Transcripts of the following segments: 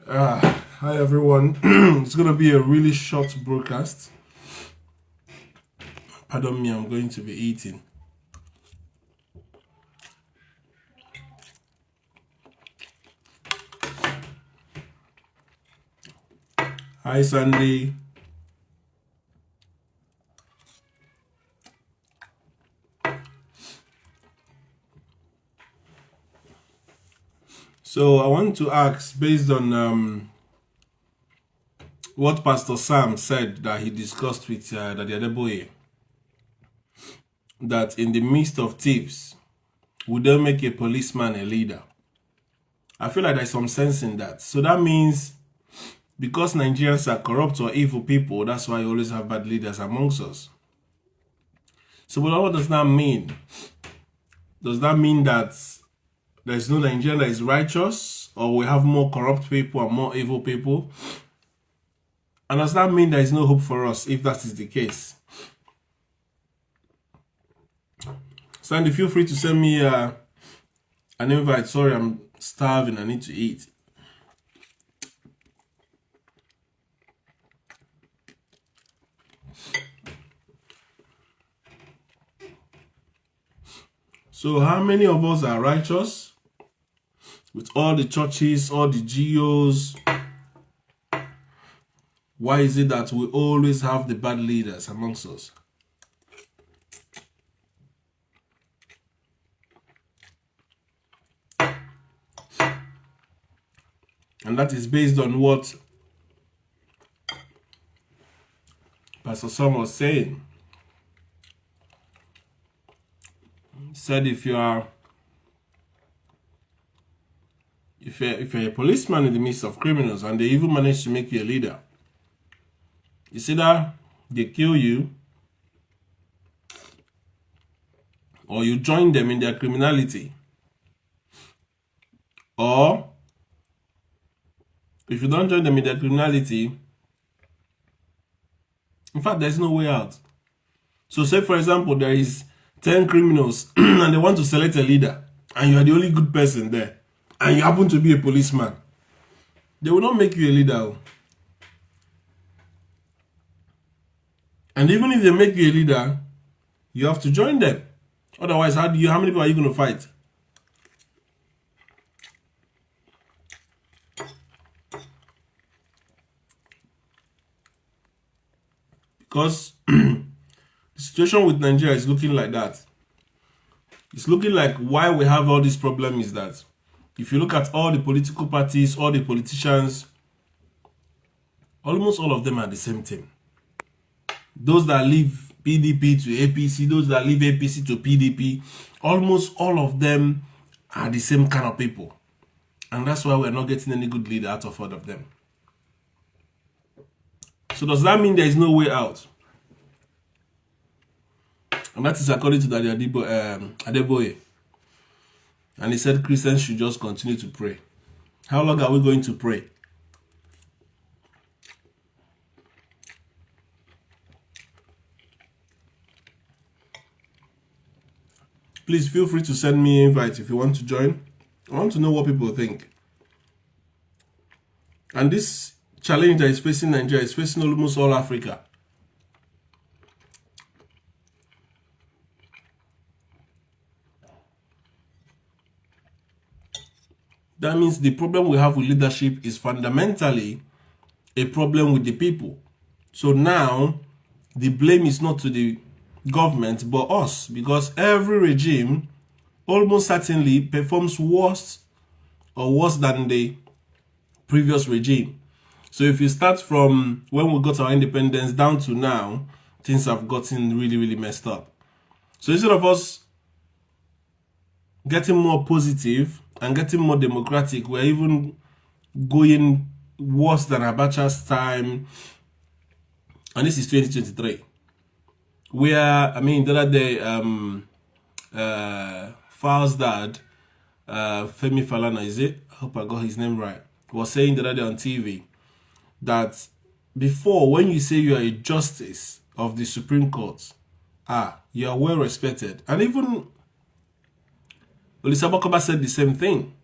Hi everyone. It's gonna be a really short broadcast. Pardon me, I'm going to be eating. Hi Sandy. So I want to ask, based on what Pastor Sam said that he discussed with Daddy Adeboye, that in the midst of thieves, would they make a policeman a leader? I feel like there's some sense in that. So that means because Nigerians are corrupt or evil people, that's why you always have bad leaders amongst us. So what does that mean? Does that mean that there's no Nigerian that is righteous, or we have more corrupt people and more evil people? And does that mean there is no hope for us if that is the case? Sandy, feel free to send me an invite. Sorry, I'm starving. I need to eat. So how many of us are righteous? With all the churches, all the GOs, why is it that we always have the bad leaders amongst us? And that is based on what Pastor Sam was saying. He said if you're a policeman in the midst of criminals and they even manage to make you a leader, it's either they kill you or you join them in their criminality. Or if you don't join them in their criminality, in fact, there's no way out. So say, for example, there is 10 criminals and they want to select a leader and you are the only good person there and you happen to be a policeman. They will not make you a leader. And even if they make you a leader, you have to join them. Otherwise, how many people are you going to fight? Because the situation with Nigeria is looking like that. It's looking like why we have all this problem is that if you look at all the political parties, all the politicians, almost all of them are the same thing. Those that leave PDP to APC, those that leave APC to PDP, almost all of them are the same kind of people. And that's why we're not getting any good leader out of all of them. So does that mean there is no way out? And that is according to Daddy Adeboye. And he said Christians should just continue to pray. How long are we going to pray? Please feel free to send me an invite if you want to join. I want to know what people think. And this challenge that is facing Nigeria is facing almost all Africa. That means the problem we have with leadership is fundamentally a problem with the people. So now, the blame is not to the government, but us. Because every regime almost certainly performs worse than the previous regime. So if you start from when we got our independence down to now, things have gotten really, really messed up. So instead of us getting more positive and getting more democratic, we're even going worse than Abacha's time. And this is 2023. Where, I mean, the other day, Fal's dad, Femi Falana, is it? I hope I got his name right. Was saying the other day on TV that before, when you say you are a justice of the Supreme Court, you are well respected. And even Olisa Bakoba said the same thing.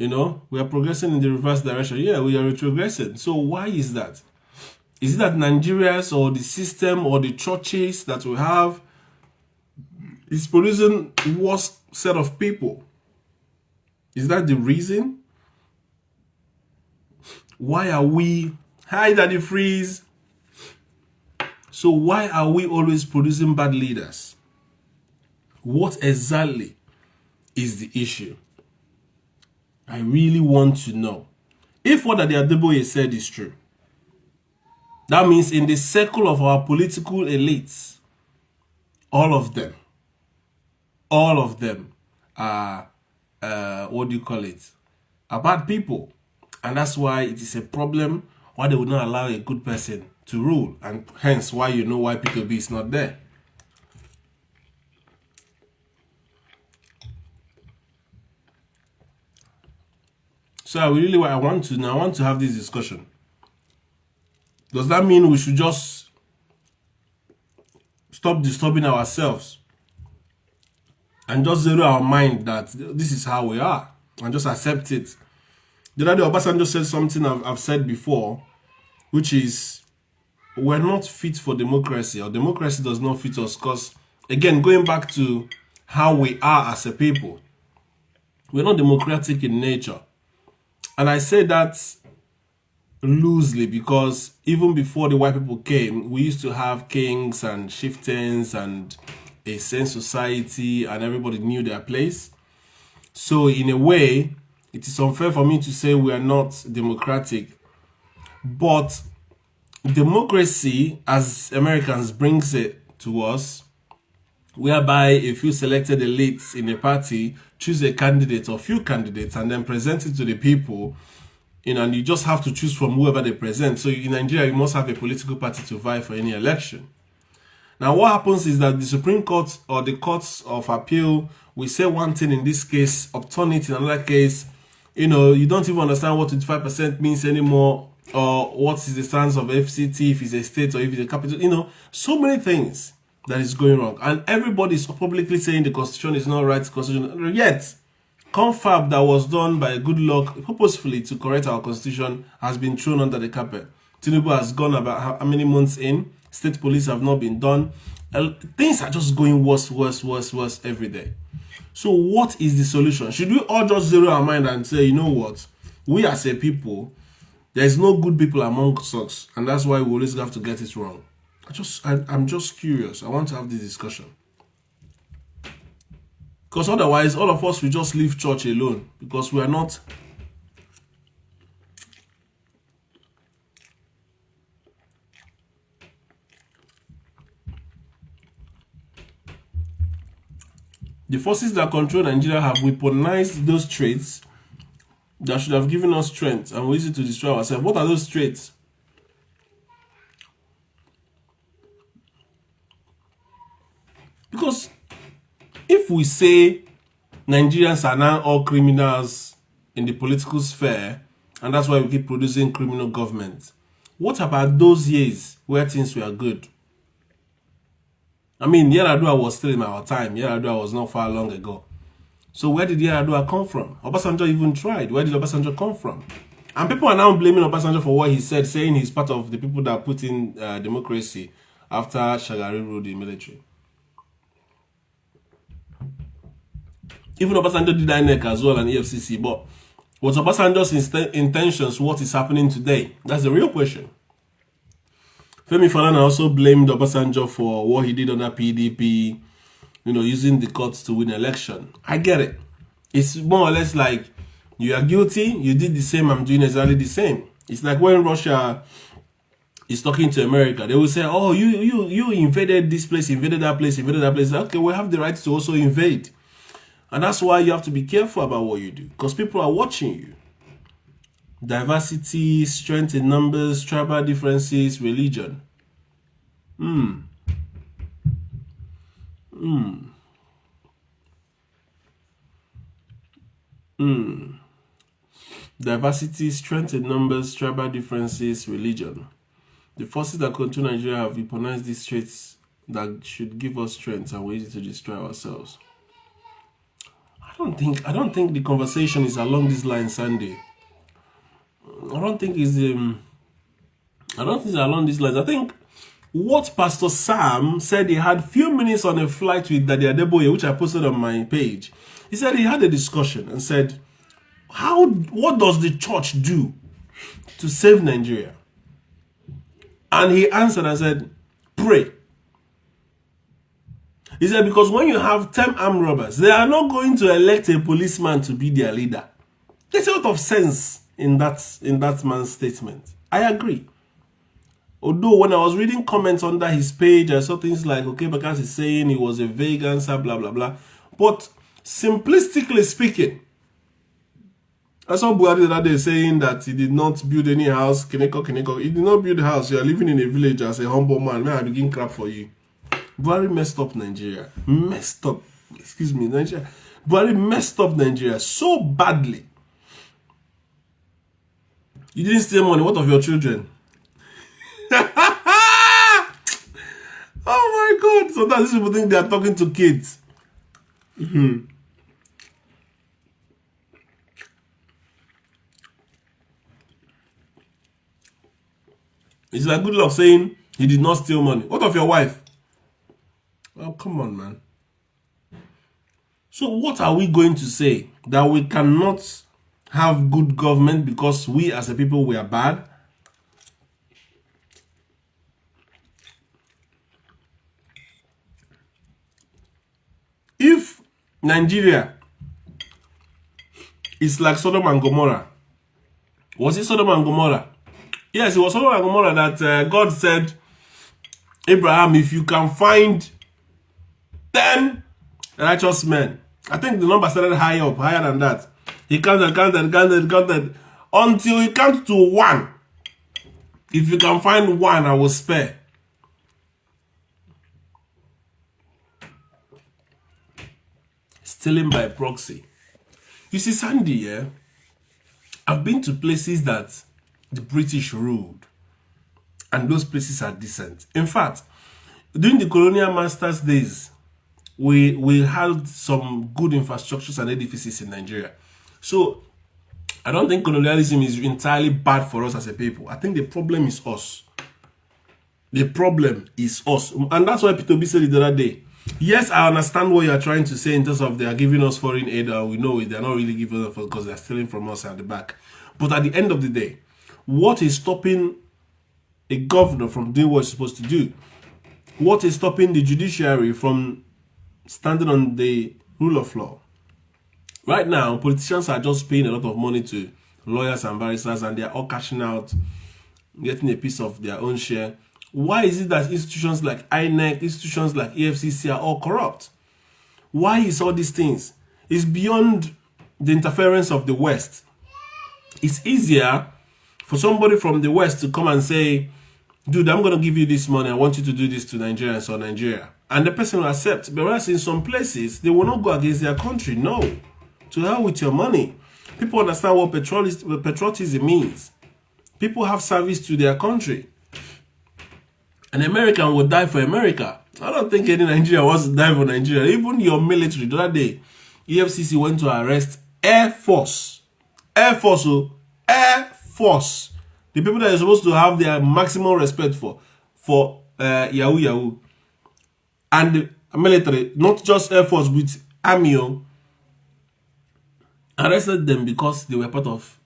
You know, we are progressing in the reverse direction. Yeah, we are retrogressing. So why is that? Is it that Nigerians or the system or the churches that we have is producing worse set of people? Is that the reason? Why are we... Hi, Daddy Freeze. So why are we always producing bad leaders? What exactly is the issue? I really want to know. If what Ade Adeboye said is true, that means in the circle of our political elites, all of them are, what do you call it, are bad people. And that's why it is a problem why they would not allow a good person to rule. And hence why you know why P2B is not there. So I want to have this discussion. Does that mean we should just stop disturbing ourselves and just zero our mind that this is how we are and just accept it? The other day, Obasanjo said something I've said before, which is we're not fit for democracy, or democracy does not fit us, because, again, going back to how we are as a people, we're not democratic in nature. And I say that loosely because even before the white people came, we used to have kings and chieftains and a sane society, and everybody knew their place. So in a way, it is unfair for me to say we are not democratic. But democracy, as Americans, brings it to us, whereby a few selected elites in a party choose a candidate or few candidates and then present it to the people, you know, and you just have to choose from whoever they present. So in Nigeria, you must have a political party to vie for any election. Now, what happens is that the Supreme Court or the courts of appeal will say one thing in this case, upturn it in another case. You know, you don't even understand what 25% means anymore, or what is the stance of FCT, if it's a state or if it's a capital. You know, so many things that is going wrong. And everybody is publicly saying the constitution is not right, constitution. Yet, confab that was done by Goodluck purposefully to correct our constitution has been thrown under the carpet. Tinubu has gone about how many months in. State police have not been done. Things are just going worse every day. So what is the solution? Should we all just zero our mind and say, you know what? We as a people, there is no good people among us, and that's why we always have to get it wrong. I'm just curious. I want to have this discussion. Because otherwise, all of us will just leave church alone, because we are not... The forces that control Nigeria have weaponized those traits that should have given us strength and we use it to destroy ourselves. What are those traits? Because if we say Nigerians are now all criminals in the political sphere, and that's why we keep producing criminal government, what about those years where things were good? I mean, Yaradua was still in our time. Yaradua was not far long ago. So where did Yaradua come from? Obasanjo even tried. Where did Obasanjo come from? And people are now blaming Obasanjo for what he said, saying he's part of the people that put in democracy after Shagari ruled the military. Even Obasanjo did INEC as well and EFCC. But was Obasanjo's intentions what is happening today? That's the real question. Femi Falana also blamed Obasanjo for what he did under PDP, you know, using the courts to win election. I get it. It's more or less like, you are guilty, you did the same, I'm doing exactly the same. It's like when Russia is talking to America, they will say, oh, you invaded this place, invaded that place, invaded that place. Okay, we have the right to also invade. And that's why you have to be careful about what you do, because people are watching you. Diversity, strength in numbers, tribal differences, religion. Diversity, strength in numbers, tribal differences, religion. The forces that control Nigeria have weaponized these traits that should give us strength and ways to destroy ourselves. I don't think the conversation is along this line, Sandy. I don't think it's along these lines. I think what Pastor Sam said, he had few minutes on a flight with Daddy Adeboye, which I posted on my page. He said he had a discussion and said, what does the church do to save Nigeria? And he answered and said, pray. He said, because when you have 10 armed robbers, they are not going to elect a policeman to be their leader. There's a lot of sense in that man's statement. I agree. Although when I was reading comments under his page, I saw things like, okay, because he's saying he was a vague answer, blah, blah, blah. But simplistically speaking, I saw Buhari the other day saying that he did not build any house, Kineko. He did not build a house. You are living in a village as a humble man. May I begin crap for you? Buhari messed up Nigeria. Nigeria. Buhari messed up Nigeria so badly. You didn't steal money. What of your children? Oh my God. Sometimes these people think they are talking to kids. It's like good luck saying he did not steal money. What of your wife? Oh, come on, man. So what are we going to say? That we cannot have good government because we as a people, we are bad? If Nigeria is like Sodom and Gomorrah, was it Sodom and Gomorrah? Yes, it was Sodom and Gomorrah that God said, Abraham, if you can find 10 righteous men. I think the number started higher than that. He counted until he counted to 1. If you can find 1, I will spare. Stealing by proxy. You see, Sandy, yeah, I've been to places that the British ruled, and those places are decent. In fact, during the colonial masters' days, we had some good infrastructures and edifices in Nigeria. So I don't think colonialism is entirely bad for us as a people. I think the problem is us. The problem is us. And that's why Peter B said it the other day. Yes, I understand what you're trying to say in terms of they are giving us foreign aid, or we know it, they're not really giving us because they're stealing from us at the back. But at the end of the day, what is stopping a governor from doing what he's supposed to do? What is stopping the judiciary from standing on the rule of law? Right now, politicians are just paying a lot of money to lawyers and barristers, and they are all cashing out, getting a piece of their own share. Why is it that institutions like INEC, institutions like EFCC are all corrupt? Why is all these things? It's beyond the interference of the West. It's easier for somebody from the West to come and say, dude, I'm going to give you this money. I want you to do this to Nigerians or Nigeria. And the person will accept. But whereas in some places, they will not go against their country. No. To hell with your money. People understand what patriotism means. People have service to their country. An American would die for America. I don't think any Nigerian wants to die for Nigeria. Even your military. The other day, EFCC went to arrest Air Force. Air Force. Air Force. The people that are supposed to have their maximum respect for Yahoo. And the military, not just Air Force, but Army, arrested them because they were part of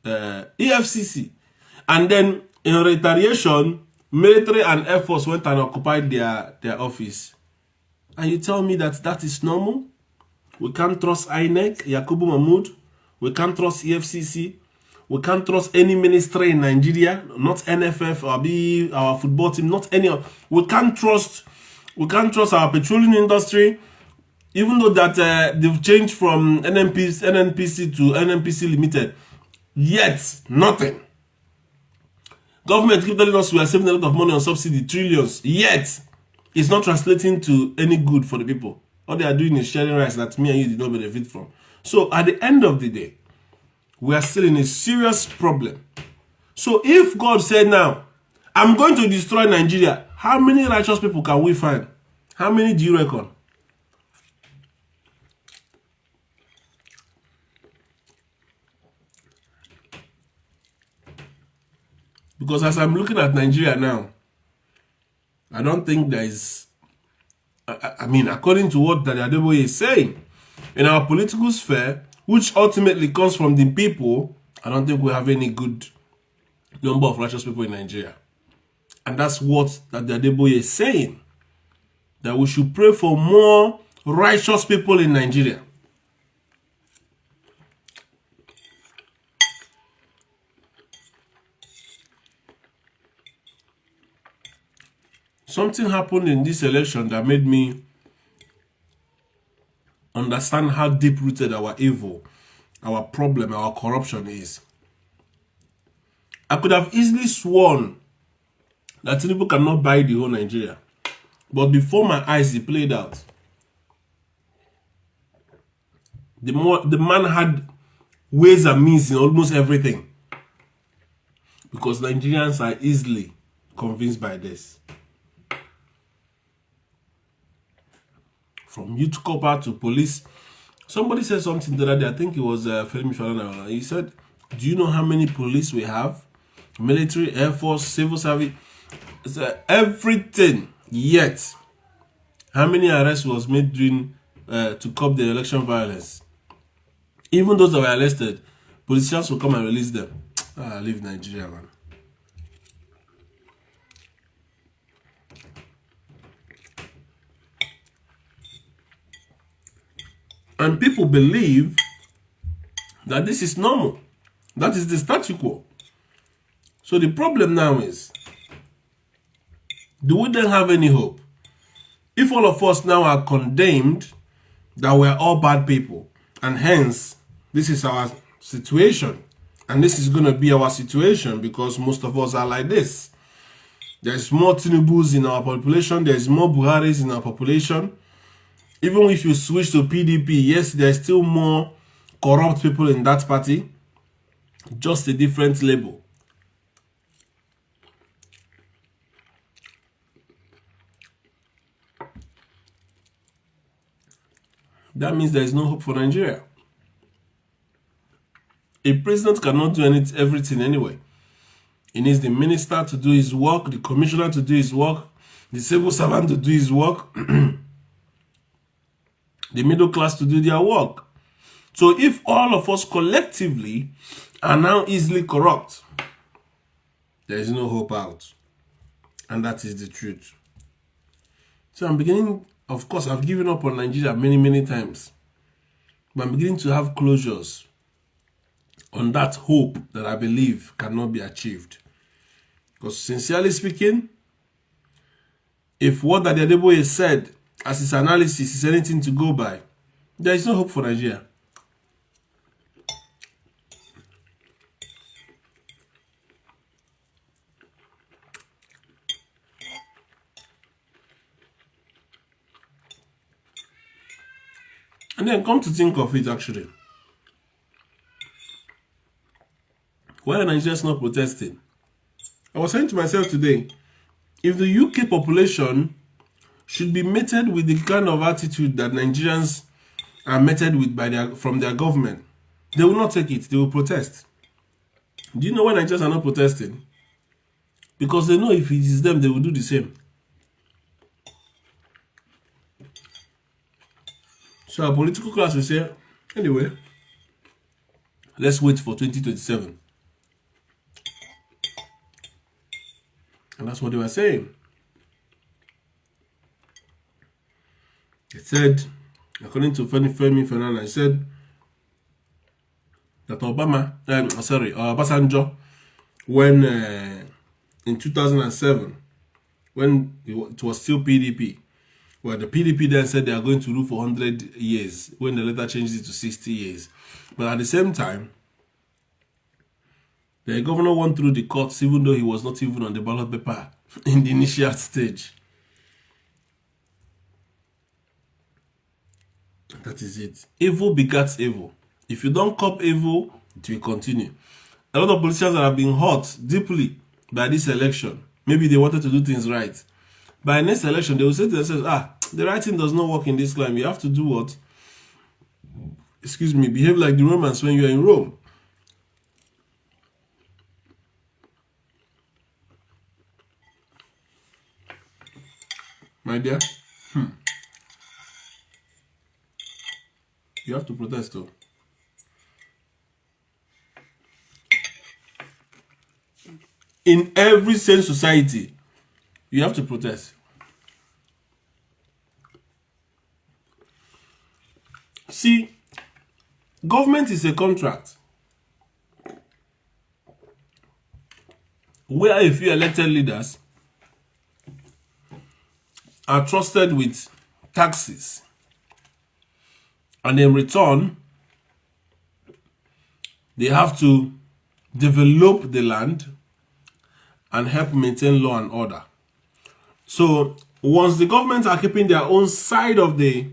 EFCC. And then, in retaliation, military and Air Force went and occupied their office. And you tell me that that is normal? We can't trust INEC, Yakubu Mahmoud. We can't trust EFCC. We can't trust any ministry in Nigeria, not NFF or our football team, not any of. We can't trust our petroleum industry, even though that they've changed from NNPC to NNPC Limited. Yet nothing. Government keep telling us we are saving a lot of money on subsidy, trillions. Yet it's not translating to any good for the people. All they are doing is sharing rights that me and you did not benefit from. So at the end of the day, we are still in a serious problem. So if God said now, I'm going to destroy Nigeria, how many righteous people can we find? How many do you reckon? Because as I'm looking at Nigeria now, I don't think there is, I mean, according to what Dada Adeboye is saying, in our political sphere, which ultimately comes from the people, I don't think we have any good number of righteous people in Nigeria. And that's what Dada Adeboye is saying, that we should pray for more righteous people in Nigeria. Something happened in this election that made me understand how deep-rooted our evil, our problem, our corruption is. I could have easily sworn that Tinubu cannot buy the whole Nigeria. But before my eyes, it played out. The man had ways and means in almost everything. Because Nigerians are easily convinced by this. From youth corps to police. Somebody said something the other day, I think it was Femi Falana. He said, do you know how many police we have? Military, Air Force, civil service, everything. Yet, how many arrests was made during to curb the election violence? Even those that were arrested, politicians will come and release them. Leave Nigeria, man. And people believe that this is normal. That is the status quo. So the problem now is, do we then have any hope? If all of us now are condemned that we're all bad people, and hence, this is our situation, and this is going to be our situation because most of us are like this. There's more Tinubus in our population, there's more Buharis in our population. Even if you switch to PDP, yes, there's still more corrupt people in that party, just a different label. That means there is no hope for Nigeria. A president cannot do everything anyway. He needs the minister to do his work, the commissioner to do his work, the civil servant to do his work, the middle class to do their work. So if all of us collectively are now easily corrupt, there is no hope out. And that is the truth. So I'm beginning, of course, I've given up on Nigeria many times. But I'm beginning to have closures on that hope that I believe cannot be achieved. Because sincerely speaking, if what Dada Adeboye said as his analysis is anything to go by, there is no hope for Nigeria. And then come to think of it, actually, why are Nigerians not protesting? I was saying to myself today, if the UK population should be mated with the kind of attitude that Nigerians are mated with from their government, they will not take it. They will protest. Do you know why Nigerians are not protesting? Because they know if it is them, they will do the same. So our political class will say, anyway, let's wait for 2027. And that's what they were saying. It said, according to Femi Falana, he said that Obasanjo, when in 2007, when it was still PDP, well, the PDP then said they are going to rule for 100 years, when they later changed it to 60 years. But at the same time, the governor went through the courts, even though he was not even on the ballot paper in the initial stage. That is it. Evil begets evil. If you don't cop evil, it will continue. A lot of politicians that have been hurt deeply by this election, maybe they wanted to do things right. By next election, they will say to themselves, the right thing does not work in this climate. You have to do what? Behave like the Romans when you are in Rome. My dear, you have to protest too. In every sane society, you have to protest. See, government is a contract where a few elected leaders are trusted with taxes, and in return, they have to develop the land and help maintain law and order. So once the governments are keeping their own side of the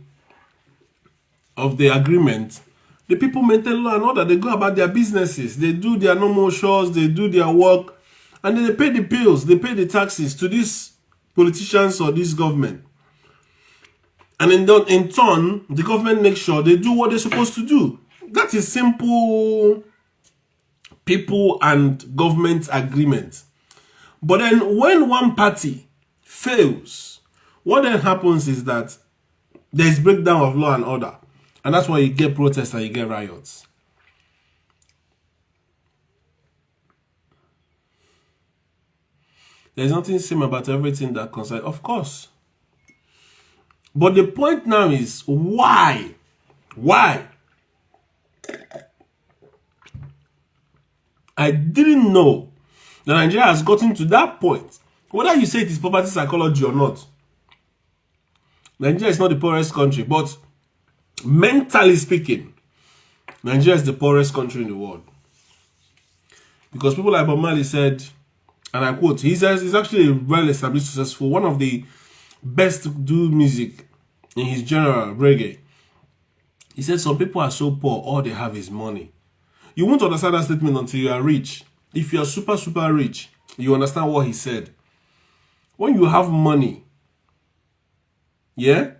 agreement, the people maintain law and order. They go about their businesses, they do their normal chores, they do their work, and then they pay the bills, they pay the taxes to these politicians or this government. And in turn, the government makes sure they do what they're supposed to do. That is simple people and government agreement. But then when one party fails, what then happens is that there is breakdown of law and order. And that's why you get protests and you get riots. There's nothing same about everything that concerns, of course. But the point now is, why? Why? I didn't know that Nigeria has gotten to that point. Whether you say it is poverty psychology or not, Nigeria is not the poorest country, but mentally speaking, Nigeria is the poorest country in the world. Because people like Bob Marley said, and I quote, he says he's actually a well-established, successful, one of the best to do music in his genre, reggae. He said some people are so poor, all they have is money. You won't understand that statement until you are rich. If you are super, super rich, you understand what he said. When you have money, yeah,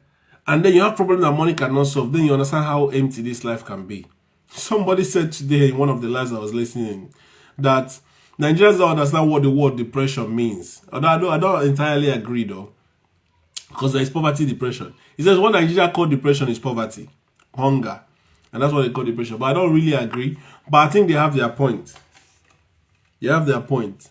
and then you have problem that money cannot solve, then you understand how empty this life can be. Somebody said today in one of the lives I was listening that Nigerians don't understand what the word depression means. I don't entirely agree though, because there is poverty depression. He says what Nigeria call depression is poverty, hunger, and that's what they call depression. But I don't really agree. But I think they have their point. They have their point.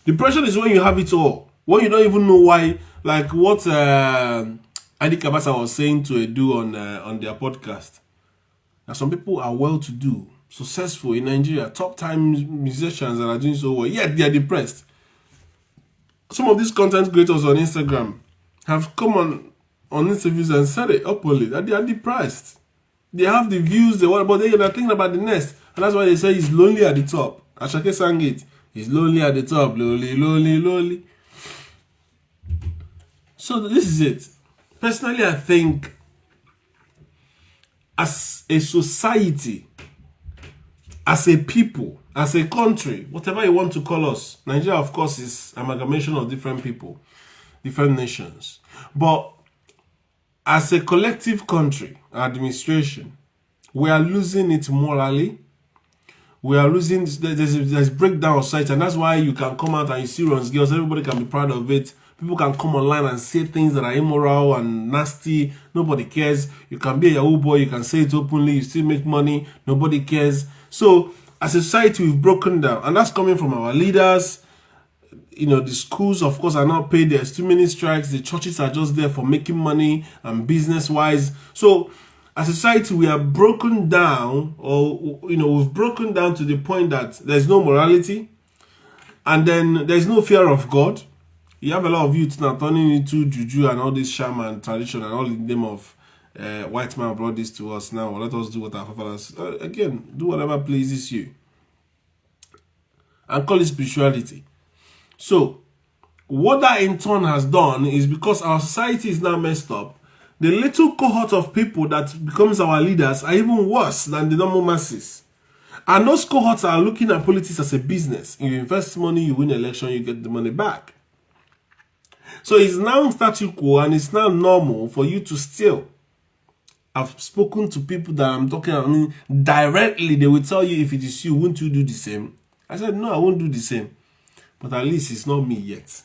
Depression is when you have it all, when you don't even know why. Like what Adi Kabasa was saying to Edu on their podcast. Now some people are well-to-do, successful in Nigeria, top-time musicians that are doing so well, yet they are depressed. Some of these content creators on Instagram have come on interviews and said it openly that they are depressed. They have the views they want, but they are thinking about the next. And that's why they say he's lonely at the top. Ashake sang it. He's lonely at the top. Lonely, lonely, lonely. So this is it. Personally, I think as a society, as a people, as a country, whatever you want to call us, Nigeria, of course, is amalgamation of different people, different nations. But as a collective country, administration, we are losing it morally. We are losing, there's breakdown of sight, and that's why you can come out and you see runs girls, everybody can be proud of it. People can come online and say things that are immoral and nasty. Nobody cares. You can be a Yahoo boy, you can say it openly, you still make money, nobody cares. So as a society, we've broken down, and that's coming from our leaders. You know, the schools, of course, are not paid. There's too many strikes. The churches are just there for making money and business-wise. So as a society, we are broken down, or, you know, we've broken down to the point that there's no morality, and then there's no fear of God. You have a lot of youth now turning into juju and all this shaman tradition and all in the name of white man brought this to us now. Let us do what our fathers, again, do whatever pleases you. And call it spirituality. So, what that in turn has done is, because our society is now messed up, the little cohort of people that becomes our leaders are even worse than the normal masses. And those cohorts are looking at politics as a business. You invest money, you win election, you get the money back. So it's now statu quo, and it's now normal for you to steal. I've spoken to people that I'm talking directly. They will tell you, if it is you, won't you do the same? I said, no, I won't do the same. But at least it's not me yet.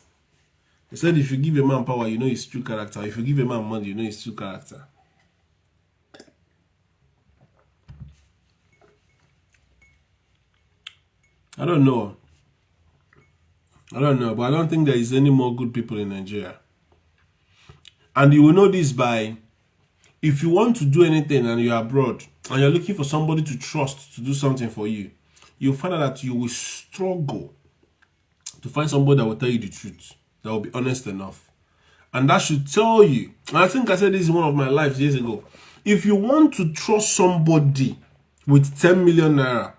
He said if you give a man power, you know his true character. If you give a man money, you know his true character. I don't know, but I don't think there is any more good people in Nigeria. And you will know this by, if you want to do anything and you're abroad and you're looking for somebody to trust to do something for you, you'll find out that you will struggle to find somebody that will tell you the truth, that will be honest enough. And that should tell you, and I think I said this in one of my lives years ago, if you want to trust somebody with 10 million naira,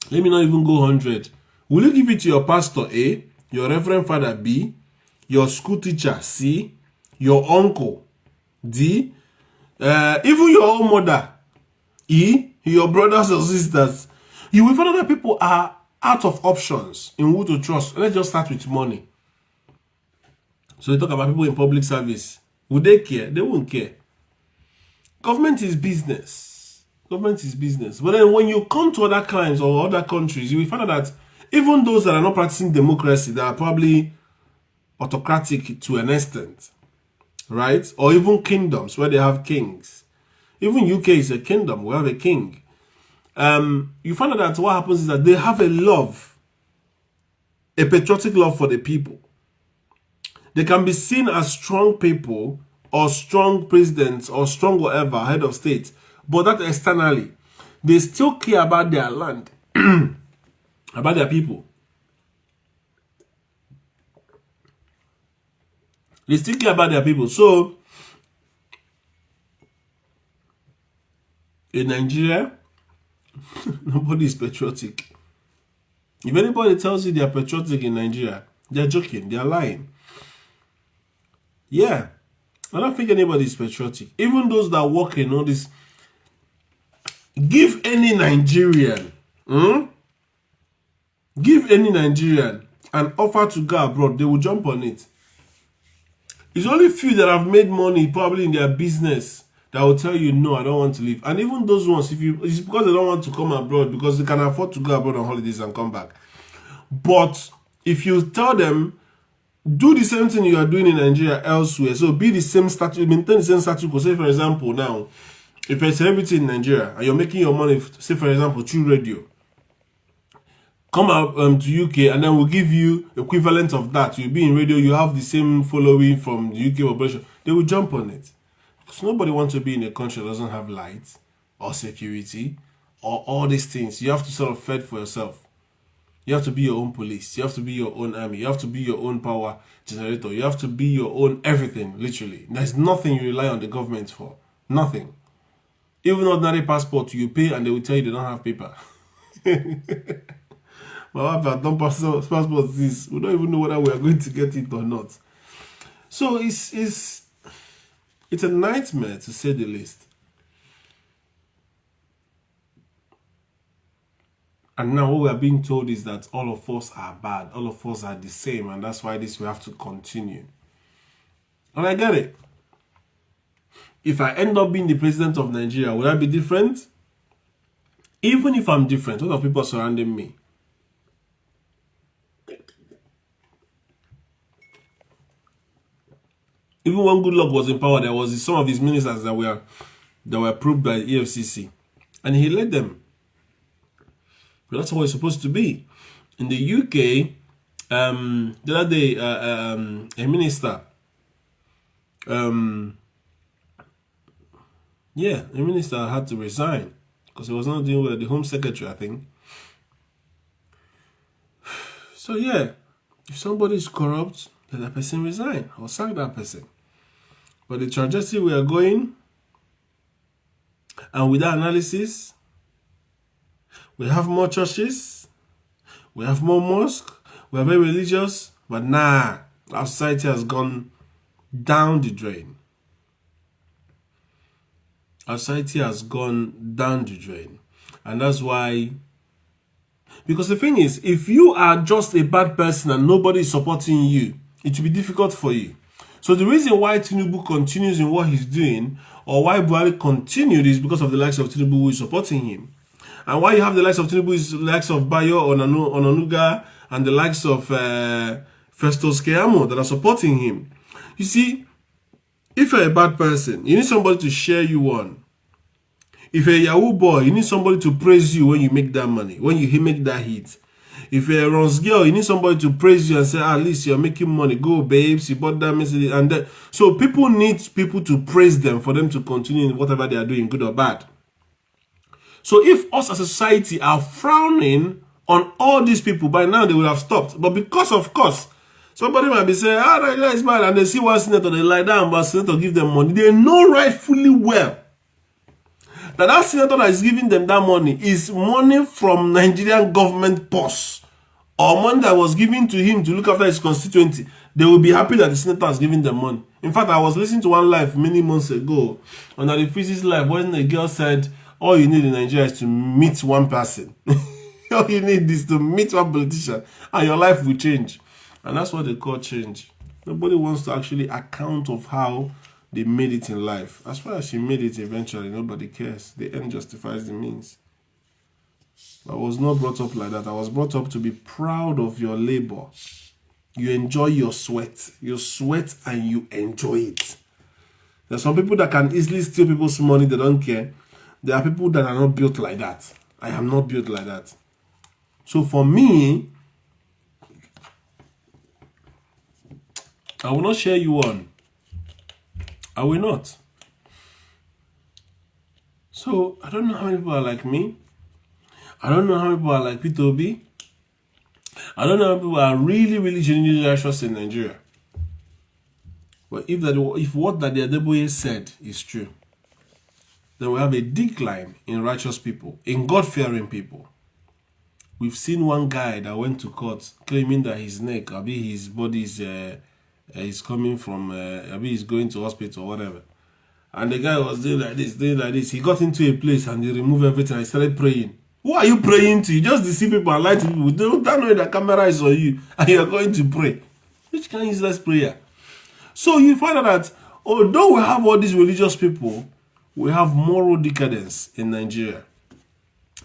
let me not even go 100, will you give it to your pastor A, your reverend father B, your school teacher C, your uncle D, even your own mother E, your brothers or sisters? You will find out that people are out of options in who to trust. Let's just start with money. So we talk about people in public service. Would they care? They won't care. Government is business. Government is business. But then when you come to other climes or other countries, you will find out that even those that are not practicing democracy, that are probably autocratic to an extent, right? Or even kingdoms where they have kings. Even UK is a kingdom. We have a king. You find out that what happens is that they have a love, a patriotic love for the people. They can be seen as strong people or strong presidents or strong whatever, head of state, but that externally, they still care about their land, about their people. They still care about their people. So, in Nigeria, nobody is patriotic. If anybody tells you they are patriotic in Nigeria, they're joking, they're lying. Yeah, I don't think anybody is patriotic. Even those that work in all this, give any Nigerian, give any Nigerian an offer to go abroad, they will jump on it. It's only few that have made money probably in their business that will tell you, no, I don't want to leave. And even those ones, it's because they don't want to come abroad, because they can afford to go abroad on holidays and come back. But if you tell them, do the same thing you are doing in Nigeria elsewhere, so be the same status, maintain the same status. Because say, for example, now, if you're a celebrity in Nigeria and you're making your money, say, for example, through radio, come out to UK and then we'll give you equivalent of that. You'll be in radio, you have the same following from the UK population. They will jump on it. Because nobody wants to be in a country that doesn't have lights or security or all these things. You have to sort of fend for yourself. You have to be your own police. You have to be your own army. You have to be your own power generator. You have to be your own everything, literally. There's nothing you rely on the government for. Nothing. Even ordinary passport, you pay and they will tell you they don't have paper. My wife had done passport this. We don't even know whether we are going to get it or not. So it's a nightmare, to say the least. And now what we are being told is that all of us are bad. All of us are the same. And that's why this will have to continue. And I get it. If I end up being the president of Nigeria, will I be different? Even if I'm different, what are people surrounding me? Even when Goodluck was in power, there was some of his ministers that were approved by the EFCC. And he led them. But that's what it's supposed to be. In the UK, the other day, a minister, a minister had to resign because he was not dealing with the Home Secretary, I think. So yeah, if somebody is corrupt, let that person resign or sack that person. But the trajectory we are going, and with that analysis, we have more churches, we have more mosques, we are very religious, but nah, our society has gone down the drain. Our society has gone down the drain. And that's why, because the thing is, if you are just a bad person and nobody is supporting you, it will be difficult for you. So the reason why Tinubu continues in what he's doing, or why Buhari continued, is because of the likes of Tinubu who is supporting him. And why you have the likes of Tinubu is the likes of Bayo, Onanuga, and the likes of Festus Keyamo that are supporting him. You see, if you're a bad person, you need somebody to share you on. If you're a Yahoo boy, you need somebody to praise you when you make that money, when you make that hit. If you're a runs girl, you need somebody to praise you and say, at least you're making money. Go, babes, you bought that message. And then, so people need people to praise them for them to continue in whatever they are doing, good or bad. So if us as a society are frowning on all these people, by now they would have stopped. But because, of course, somebody might be saying, Nigeria is bad, and they see one senator, they lie down, but senator give them money. They know rightfully well that senator that is giving them that money is money from Nigerian government purse, or money that was given to him to look after his constituency. They will be happy that the senator is giving them money. In fact, I was listening to one live many months ago on the Physics Live when the girl said, all you need in Nigeria is to meet one person. All you need is to meet one politician and your life will change. And that's what they call change. Nobody wants to actually account of how they made it in life. As far as you made it eventually, nobody cares. The end justifies the means. I was not brought up like that. I was brought up to be proud of your labor. You enjoy your sweat. You sweat and you enjoy it. There are some people that can easily steal people's money. They don't care. There are people that are not built like that. I am not built like that. So for me, I will not share you on. I will not. So I don't know how many people are like me. I don't know how many people are like P2B. I don't know how many people are really, really genuinely righteous in Nigeria. But if what that the Adeboye said is true, then we have a decline in righteous people, in God-fearing people. We've seen one guy that went to court claiming that his neck, his body is coming from, he's going to hospital or whatever. And the guy was doing like this, He got into a place and he removed everything and he started praying. Who are you praying to? You just deceive people and lie to people. They don't know the camera is on you and you're going to pray. Which kind of useless prayer? So you find out that although we have all these religious people, we have moral decadence in Nigeria.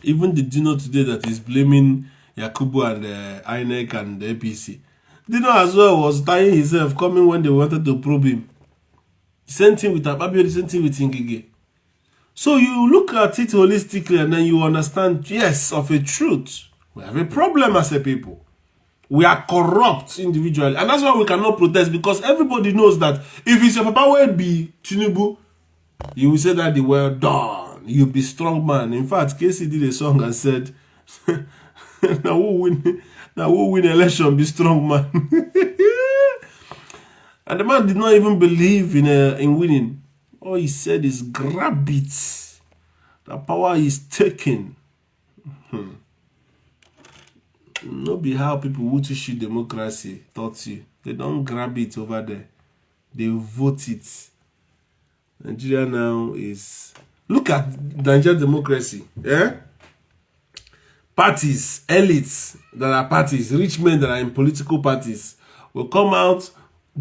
Even the Dino today that is blaming Yakubu and INEC and the APC. Dino as well was tying himself, coming when they wanted to probe him. Same thing with Ababio, same thing with Ngige. So you look at it holistically and then you understand, yes, of a truth. We have a problem as a people. We are corrupt individually. And that's why we cannot protest, because everybody knows that if it's your papa will be Tinubu, you will say that the well done. You'll be strong man. In fact, Casey did a song and said, now who win election, be strong man. And the man did not even believe in winning. All he said is grab it. The power is taken. No be how people who to shoot democracy taught you. They don't grab it over there. They vote it. Nigeria now is... Look at Nigerian democracy. Yeah? Parties, elites that are parties, rich men that are in political parties will come out,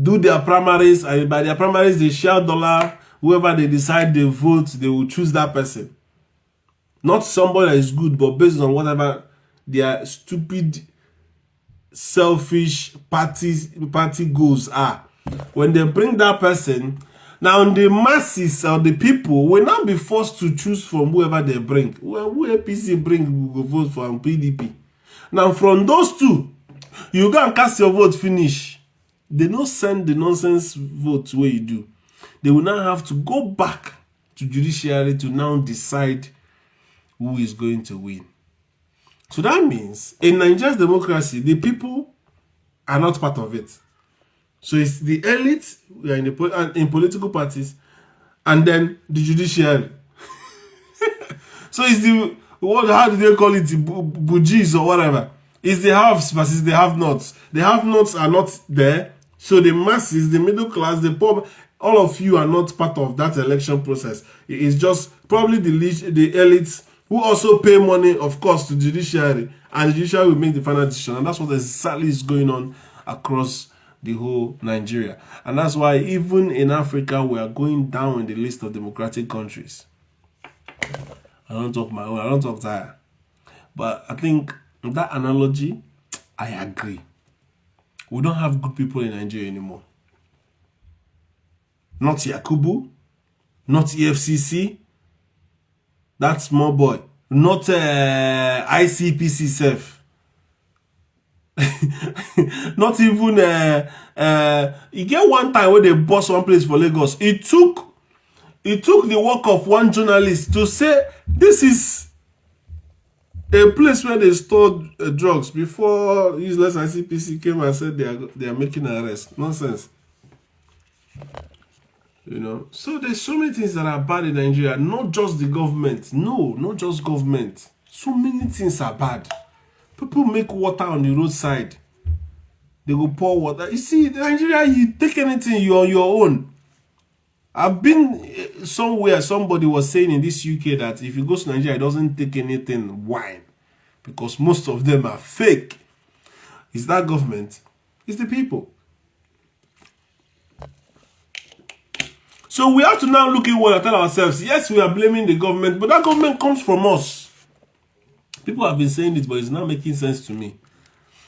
do their primaries, and by their primaries they share dollar. Whoever they decide they vote, they will choose that person. Not somebody that is good, but based on whatever their stupid, selfish party goals are. When they bring that person, now the masses or the people will not be forced to choose from whoever they bring. Well, who APC bring, we will vote for PDP. Now from those two, you go and cast your vote, finish. They don't send the nonsense votes where you do. They will now have to go back to judiciary to now decide who is going to win. So that means in Nigeria's democracy, the people are not part of it. So it's the elite we are in political parties, and then the judiciary. So it's the how do they call it, the bougies or whatever? It's the haves versus the have-nots. The have-nots are not there. So the masses, the middle class, the poor, all of you are not part of that election process. It's just probably the elites who also pay money, of course, to the judiciary, and the judiciary will make the final decision. And that's what exactly is going on across the whole Nigeria. And that's why even in Africa, we are going down in the list of democratic countries. I don't talk my own, I don't talk that. But I think that analogy, I agree. We don't have good people in Nigeria anymore. Not Yakubu, not EFCC, that small boy, not ICPC self. Not even you get one time when they bust one place for Lagos. It took the work of one journalist to say this is a place where they stored drugs before useless ICPC came and said they are making an arrest. Nonsense. You know, so there's so many things that are bad in Nigeria. Not just the government. No, not just government. So many things are bad. People make water on the roadside. They go pour water. You see, in Nigeria, you take anything, you're on your own. I've been somewhere, somebody was saying in this UK that if you go to Nigeria, it doesn't take anything wine. Because most of them are fake. It's that government. It's the people. So we have to now look inward and tell ourselves, yes, we are blaming the government, but that government comes from us. People have been saying it, but it's not making sense to me.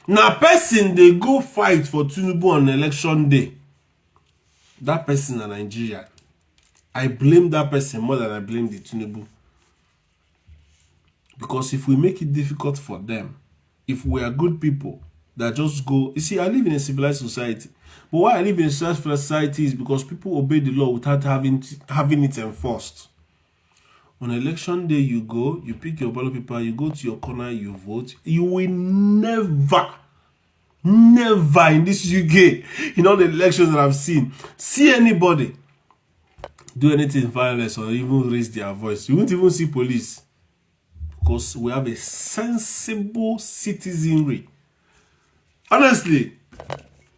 Now, person, they go fight for Tinubu on election day. That person in Nigeria. I blame that person more than I blame the Tinubu. Because if we make it difficult for them, if we are good people that just go... You see, I live in a civilized society. But why I live in a civilized society is because people obey the law without having it enforced. On election day, you go, you pick your ballot paper, you go to your corner, you vote. You will never in this UK, in all the elections that I've seen, see anybody do anything violent or even raise their voice. You won't even see police. Because we have a sensible citizenry. Honestly,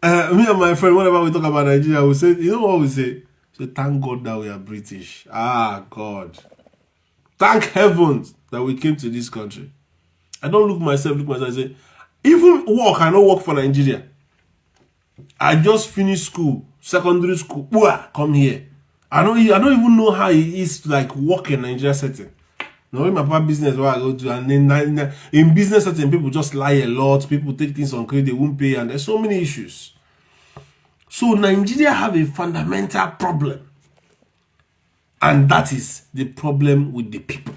me and my friend, whenever we talk about Nigeria, we say, you know what we say? So thank God that we are British. Ah, God. Thank heavens that we came to this country. I don't look myself and say, even work, I don't work for Nigeria. I just finished school, secondary school. Come here. I don't even know how it is to like work in Nigeria setting. Now, in my papa business, where I go to, and then in business setting, people just lie a lot. People take things on credit, they won't pay, and there's so many issues. So Nigeria have a fundamental problem. And that is the problem with the people.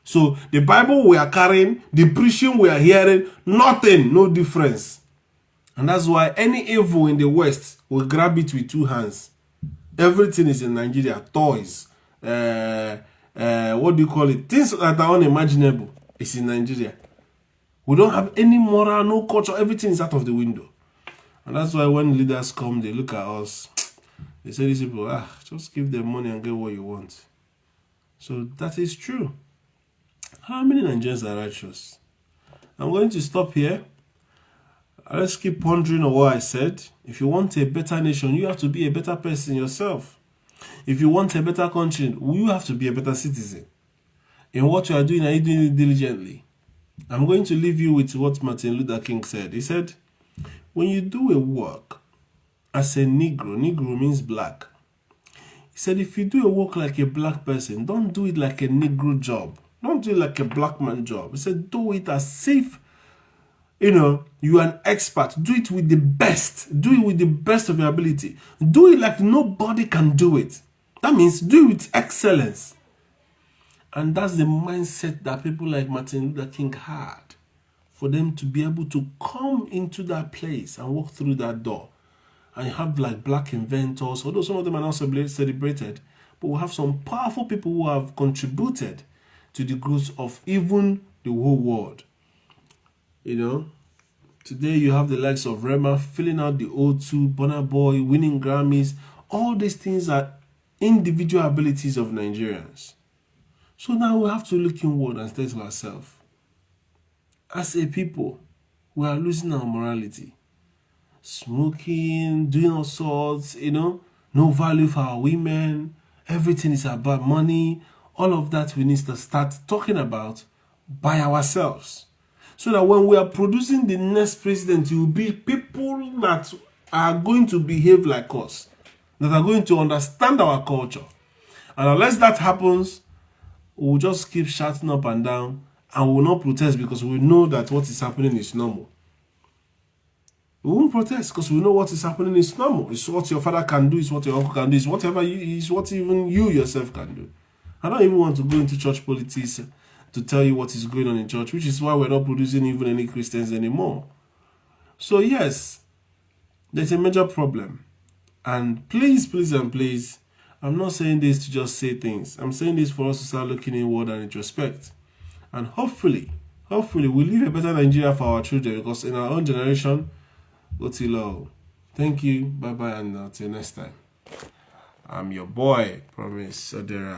So the Bible we are carrying, the preaching we are hearing, nothing, no difference. And that's why any evil in the West will grab it with two hands. Everything is in Nigeria. Toys, what do you call it? Things that are unimaginable is in Nigeria. We don't have any moral, no culture. Everything is out of the window. And that's why when leaders come, they look at us. They say these people, just give them money and get what you want. So that is true. How many Nigerians are righteous? I'm going to stop here. Let's keep pondering on what I said. If you want a better nation, you have to be a better person yourself. If you want a better country, you have to be a better citizen. In what you are doing, are you doing it diligently? I'm going to leave you with what Martin Luther King said. He said, when you do a work as a Negro means black. He said, if you do a work like a black person, don't do it like a Negro job. Don't do it like a black man job. He said, do it as if, you are an expert. Do it with the best. Do it with the best of your ability. Do it like nobody can do it. That means do it with excellence. And that's the mindset that people like Martin Luther King had. For them to be able to come into that place and walk through that door. And you have like black inventors, although some of them are not celebrated, but we have some powerful people who have contributed to the growth of even the whole world. Today you have the likes of Rema filling out the O2, Burna Boy, winning Grammys. All these things are individual abilities of Nigerians. So now we have to look inward and say to ourselves, as a people, we are losing our morality. Smoking, doing all sorts, no value for our women. Everything is about money. All of that we need to start talking about by ourselves. So that when we are producing the next president, it will be people that are going to behave like us, that are going to understand our culture. And unless that happens, we'll just keep shouting up and down and we will not protest because we know that what is happening is normal. We won't protest because we know what is happening is normal. It's what your father can do, it's what your uncle can do, it's whatever it's what even you yourself can do. I don't even want to go into church politics to tell you what is going on in church, which is why we're not producing even any Christians anymore. So yes, there's a major problem. And please, please, and please, I'm not saying this to just say things. I'm saying this for us to start looking inward and introspect. And hopefully, we leave a better Nigeria for our children, because in our own generation, Otilo. Thank you. Bye-bye, and until next time. I'm your boy, Promise Odera.